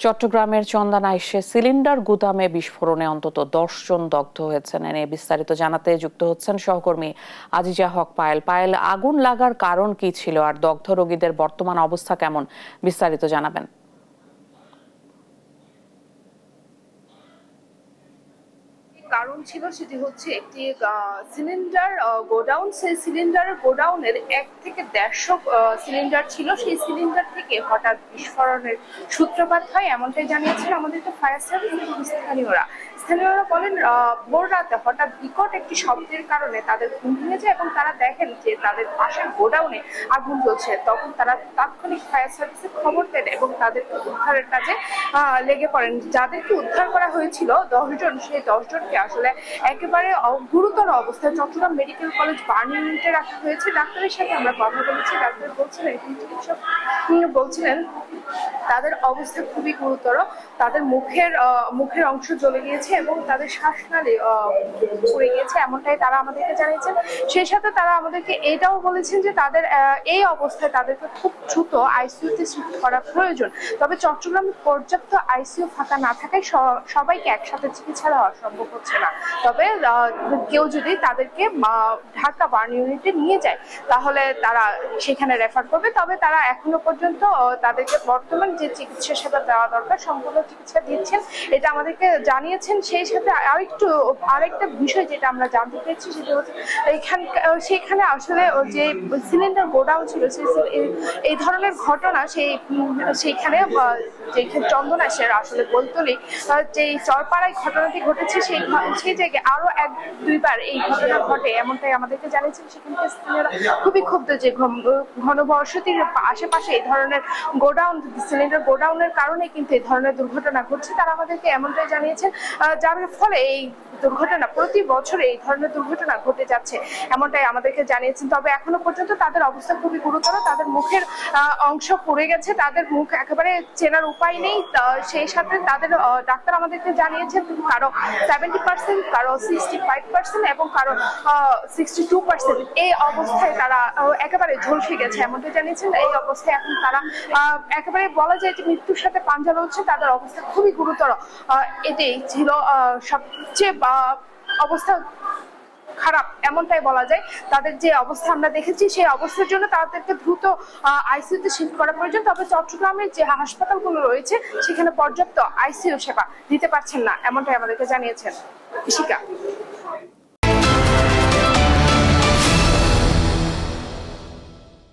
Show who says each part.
Speaker 1: চট্টগ্রামের চন্দনাইশে সিলিন্ডার গুদামে বিস্ফোরণে অন্তত 10 জন দগ্ধ হয়েছেন। এ নিয়ে বিস্তারিত জানাতে যুক্ত হচ্ছেন সহকর্মী আজিজা হক পায়েল। পায়েল, আগুন লাগার কারণ কি ছিল আর দগ্ধ রোগীদের বর্তমান অবস্থা কেমন, বিস্তারিত জানাবেন।
Speaker 2: কারণ ছিল সেটি হচ্ছে একটি সিলিন্ডার গোডাউন। সেই সিলিন্ডার গোডাউনের 1 থেকে 150 সিলিন্ডার ছিল। সেই সিলিন্ডার থেকে হঠাৎ বিস্ফোরণের সূত্রপাত হয়, এমনটাই জানিয়েছেন আমাদেরকে ফায়ার সার্ভিস এবং স্থানীয়রা বলেন ভোর রাতে হঠাৎ বিকট একটি শব্দের কারণে তাদের ঘুম ভেঙে যায় এবং তারা দেখেন যে তাদের পাশের গোডাউনে আগুন জ্বলছে। তখন তারা তাৎক্ষণিক ফায়ার সার্ভিসে খবর দেন এবং তাদেরকে উদ্ধারের কাজে লেগে পড়েন। যাদেরকে উদ্ধার করা হয়েছিল 10 জন, সেই 10 জনকে আসলে একেবারে গুরুতর অবস্থায় চট্টগ্রাম মেডিকেল কলেজ বার্ন ইউনিটে রাখা হয়েছে। ডাক্তারের সাথে আমরা কথা বলেছি, ডাক্তার বলছিলেন, চিকিৎসক বলছিলেন তাদের অবস্থা খুবই গুরুতর। তাদের মুখের অংশ জ্বলে গিয়েছে এবং তাদের শ্বাসনালী পড়ে গিয়েছে, এমনটাই তারা আমাদেরকে জানিয়েছেন। সেই সাথে তারা আমাদেরকে এটাও বলেছেন যে তাদের এই অবস্থায় তাদেরকে খুব দ্রুত আইসিইউতে শিফট করা প্রয়োজন। তবে চট্টগ্রামে পর্যাপ্ত আইসিইউ ফাঁকা না থাকায় সবাইকে একসাথে চিকিৎসা দেওয়া সম্ভব হচ্ছে না। তবে কেউ যদি তাদেরকে ঢাকা বার্ন ইউনিটে নিয়ে যায় তাহলে তারা সেখানে রেফার করবে। তবে তারা এখনো পর্যন্ত তাদেরকে বর্তমান যে চিকিৎসা সেবা দেওয়া দরকার সম্পূর্ণ চিকিৎসা দিচ্ছেন, এটা আমাদেরকে জানিয়েছেন। সেই সাথে আরেকটা বিষয় যেটা আমরা জানতে পেরেছি সেটা হচ্ছে সেখানে আসলে যে সিলিন্ডার গোডাউন ছিল এই ধরনের ঘটনা সেইখানে চন্দনাইশের আসলে বলতলি যে চরপাড়ায় ঘটনাটি ঘটেছে সেই জায়গায় আরো 1-2 বার এই ঘটনা ঘটে, এমনটাই আমাদেরকে জানিয়েছেন। সেখানকার স্থানীয়রা খুবই ক্ষুব্ধ যে ঘনবসতির আশেপাশে এই ধরনের সিলিন্ডার গোডাউনের কারণে কিন্তু এই ধরনের দুর্ঘটনা ঘটছে। তারা আমাদেরকে এমনটাই জানিয়েছেন, যার ফলে এই দুর্ঘটনা প্রতি বছরে এই ধরনের দুর্ঘটনা ঘটে যাচ্ছে, এমনটাই আমাদেরকে জানিয়েছেন। তবে এখনো পর্যন্ত তাদের অবস্থা খুবই গুরুতর। তাদের মুখের অংশ পুড়ে গেছে, তাদের মুখ একেবারে চেনার উপায় নেই। সেই সাথে তাদের ডাক্তার আমাদেরকে জানিয়েছেন কারো 70%, কারো 65% এবং কারো 62%। এই অবস্থায় তারা একেবারে ঝলসে গেছে, এমনটাই জানিয়েছেন। এই অবস্থায় এখন তারা একেবারে বলা যায় যে মৃত্যুর সাথে পাঞ্জা লড়ছে। তাদের অবস্থা খুবই গুরুতর। এটাই ছিল সবচেয়ে অবস্থা খারাপ, এমনটাই বলা যায়। তাদের যে অবস্থা আমরা দেখেছি সেই অবস্থার জন্য তাদেরকে দ্রুত আইসিইউতে শিফট করা প্রয়োজন। তবে চট্টগ্রামের যে হাসপাতালগুলো রয়েছে সেখানে পর্যাপ্ত আইসিইউ সেবা দিতে পারছেন না, এমনটাই আমাদেরকে জানিয়েছেন। শিকা।